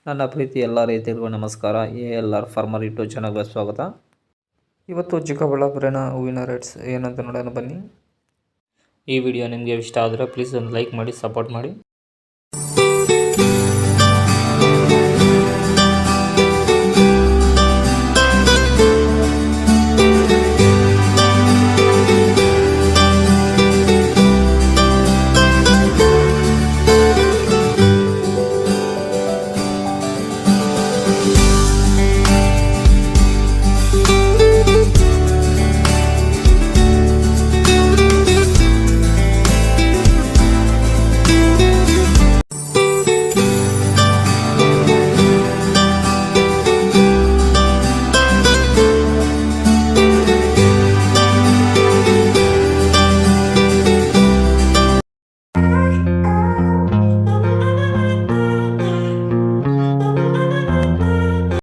ನನ್ನ ಪ್ರೀತಿ ಎಲ್ಲ ರೈತರಿಗೂ ನಮಸ್ಕಾರ. ALR ಫಾರ್ಮರ್ ಯೂಟ್ಯೂಬ್ ಚಾನಲ್ಗೆ ಸ್ವಾಗತ. ಇವತ್ತು ಚಿಕ್ಕಬಳ್ಳಾಪುರಿನ ಹೂವಿನ ರೇಟ್ಸ್ ಏನಂತ ನೋಡೋಣ ಬನ್ನಿ. ಈ ವಿಡಿಯೋ ನಿಮಗೆ ಇಷ್ಟ ಆದರೆ ಪ್ಲೀಸ್ ಒಂದು ಲೈಕ್ ಮಾಡಿ, ಸಪೋರ್ಟ್ ಮಾಡಿ.